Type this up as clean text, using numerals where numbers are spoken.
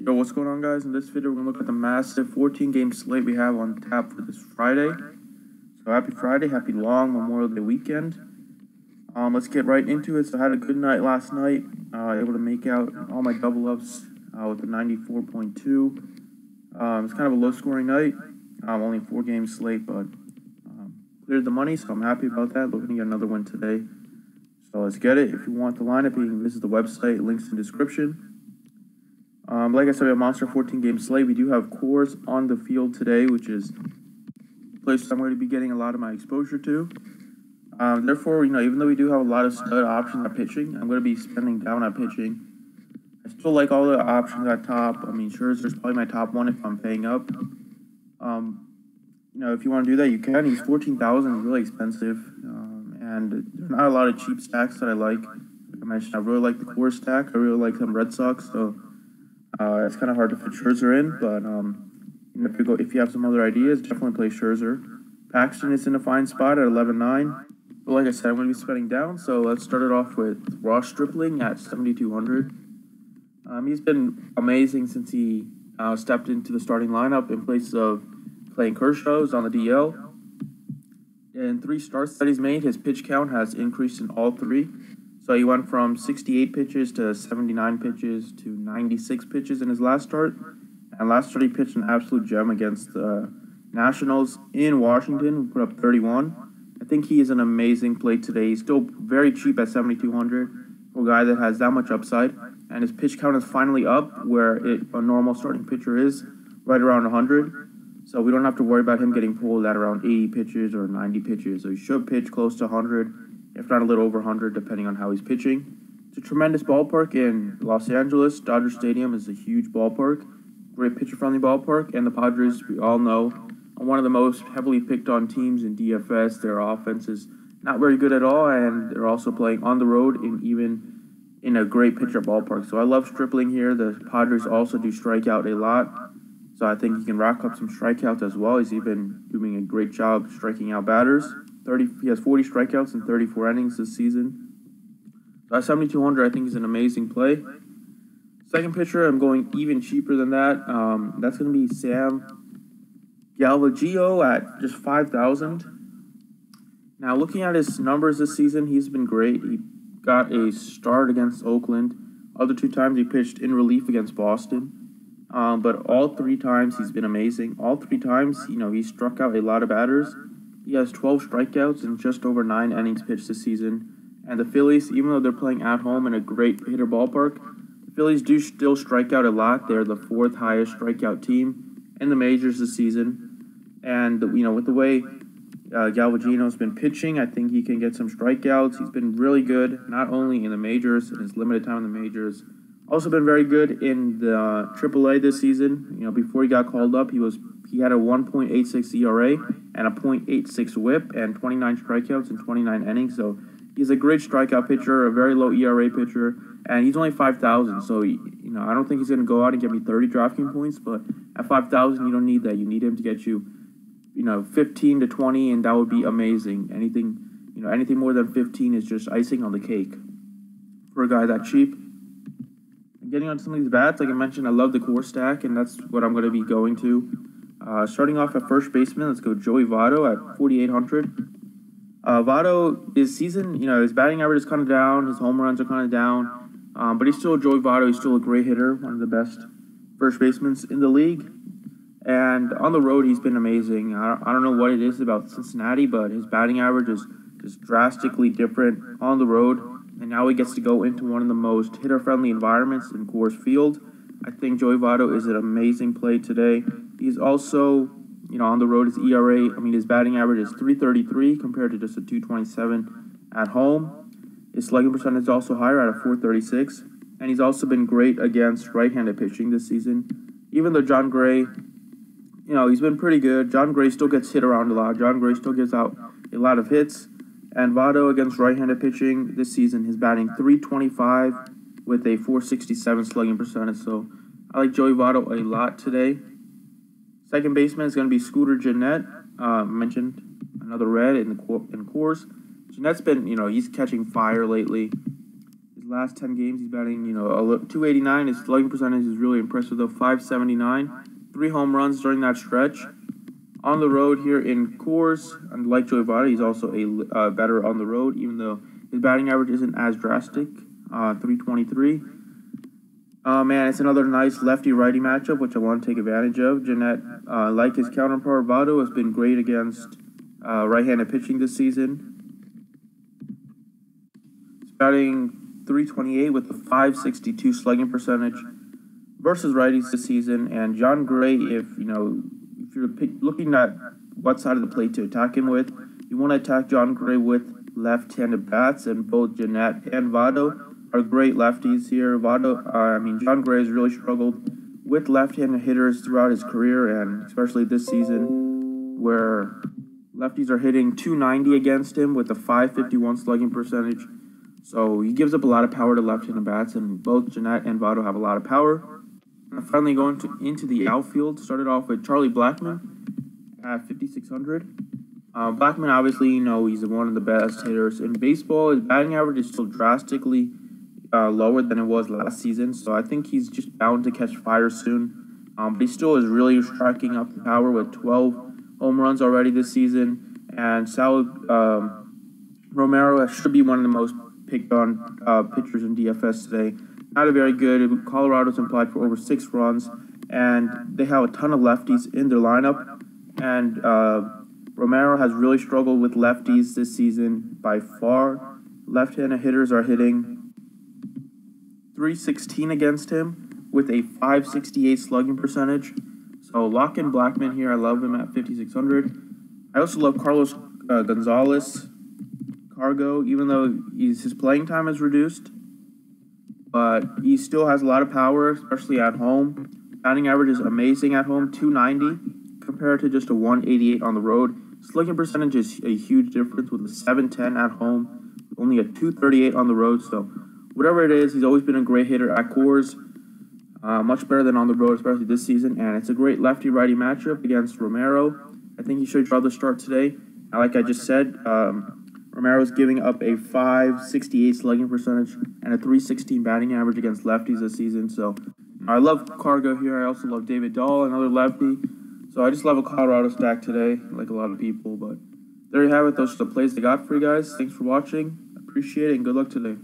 Yo, what's going on, guys? In this video, we're going to look at the massive 14-game slate we have on tap for this Friday. So happy Friday, happy long Memorial Day weekend. Let's get right into it. So I had a good night last night, able to make out all my double ups with a 94.2. It's kind of a low-scoring night. Only 4-game slate, but cleared the money, so I'm happy about that. Looking to get another one today. So let's get it. If you want the lineup, you can visit the website. Links in the description. Like I said, we have Monster 14-game slate. We do have Coors on the field today, which is a place I'm going to be getting a lot of my exposure to. Therefore, even though we do have a lot of stud options at pitching, I'm going to be spending down at pitching. I still like all the options at top. I mean, Scherzer's probably my top one if I'm paying up. If you want to do that, you can. He's 14,000, really expensive, and there's not a lot of cheap stacks that I like. Like I mentioned, I really like the Coors stack. I really like some Red Sox, so it's kind of hard to fit Scherzer in. But if you have some other ideas, definitely play Scherzer. Paxton is in a fine spot at 11.9. But like I said, I'm going to be spending down, so let's start it off with Ross Stripling at 7,200. He's been amazing since he stepped into the starting lineup in place of playing Kershaw's on the DL. In 3 starts that he's made, his pitch count has increased in all 3. So he went from 68 pitches to 79 pitches to 96 pitches in his last start. And last start he pitched an absolute gem against the Nationals in Washington, put up 31. I think he is an amazing play today. He's still very cheap at 7,200 for a guy that has that much upside. And his pitch count is finally up where a normal starting pitcher is, right around 100. So we don't have to worry about him getting pulled at around 80 pitches or 90 pitches. So he should pitch close to 100, if not a little over 100, depending on how he's pitching. It's a tremendous ballpark in Los Angeles. Dodger Stadium is a huge ballpark, great pitcher-friendly ballpark. And the Padres, we all know, are one of the most heavily picked-on teams in DFS. Their offense is not very good at all, and they're also playing on the road even in a great pitcher ballpark. So I love Stripling here. The Padres also do strike out a lot. So I think he can rack up some strikeouts as well. He's even doing a great job striking out batters. He has 40 strikeouts in 34 innings this season. So at 7,200, I think he's an amazing play. Second pitcher, I'm going even cheaper than that. That's going to be Sam GAVIGLIO at just 5,000. Now, looking at his numbers this season, he's been great. He got a start against Oakland. Other 2 times he pitched in relief against Boston. But all 3 times he's been amazing. All 3 times, he struck out a lot of batters. He has 12 strikeouts in just over 9 innings pitched this season. And the Phillies, even though they're playing at home in a great hitter ballpark, the Phillies do still strike out a lot. They're the 4th highest strikeout team in the majors this season. And, with the way GAVIGLIO's been pitching, I think he can get some strikeouts. He's been really good, not only in the majors, in his limited time in the majors, also been very good in the AAA this season. Before he got called up, he had a 1.86 ERA and a .86 WHIP and 29 strikeouts in 29 innings. So he's a great strikeout pitcher, a very low ERA pitcher, and he's only 5,000. So I don't think he's going to go out and get me 30 DraftKings points, but at 5,000, you don't need that. You need him to get you, 15 to 20, and that would be amazing. Anything more than 15 is just icing on the cake for a guy that cheap. Getting on some of these bats, like I mentioned, I love the core stack, and that's what I'm going to be going to. Starting off at first baseman, let's go Joey Votto at 4,800. Votto, his season, his batting average is kind of down, his home runs are kind of down, but he's still Joey Votto. He's still a great hitter, one of the best first basemen in the league. And on the road, he's been amazing. I don't know what it is about Cincinnati, but his batting average is just drastically different on the road. And now he gets to go into one of the most hitter-friendly environments in Coors Field. I think Joey Votto is an amazing play today. He's also, on the road, his batting average is 333 compared to just a 227 at home. His slugging percentage is also higher at a 436. And he's also been great against right-handed pitching this season. Even though John Gray, he's been pretty good. John Gray still gets hit around a lot. John Gray still gives out a lot of hits. And Votto against right-handed pitching this season is batting 325 with a 467 slugging percentage. So I like Joey Votto a lot today. Second baseman is going to be Scooter Gennett. Mentioned another red in Coors. Gennett's been, he's catching fire lately. His His last 10 games, he's batting, 289. His slugging percentage is really impressive, though, 579. 3 home runs during that stretch. On the road here in Coors, and like Joey Votto, he's also a batter on the road, even though his batting average isn't as drastic, 323. Man, it's another nice lefty-righty matchup, which I want to take advantage of. GENNETT, like his counterpart Votto, has been great against right-handed pitching this season. He's batting 328 with a 562 slugging percentage versus righties this season. And Jon Gray, if you're looking at what side of the plate to attack him with, you want to attack Jon Gray with left-handed bats, and both GENNETT and Votto are great lefties here. Jon Gray has really struggled with left-handed hitters throughout his career, and especially this season, where lefties are hitting 290 against him with a 551 slugging percentage. So he gives up a lot of power to left-handed bats, and both GENNETT and Votto have a lot of power. And finally, going into the outfield, started off with Charlie Blackmon at 5,600. Blackmon, obviously, he's one of the best hitters in baseball. His batting average is still drastically lower than it was last season, so I think he's just bound to catch fire soon. But he still is really striking up the power with 12 home runs already this season. And Sal Romero should be one of the most picked on pitchers in DFS today. Not a very good. Colorado's implied for over 6 runs, and they have a ton of lefties in their lineup. And Romero has really struggled with lefties this season by far. Left-handed hitters are hitting 316 against him with a 568 slugging percentage. So lock in Blackmon here. I love him at 5,600. I also love Carlos Gonzalez Cargo, even though his playing time is reduced, but he still has a lot of power, especially at home. Batting average is amazing at home, 290 compared to just a 188 on the road. Slugging percentage is a huge difference with a 710 at home, only a 238 on the road. So whatever it is, he's always been a great hitter at Coors, much better than on the road, especially this season. And it's a great lefty-righty matchup against Romero. I think he should draw the start today. And like I just said, Romero's giving up a 568 slugging percentage and a 316 batting average against lefties this season. So I love Cargo here. I also love David Dahl, another lefty. So I just love a Colorado stack today, like a lot of people. But there you have it. Those are the plays I got for you guys. Thanks for watching. Appreciate it, and good luck today.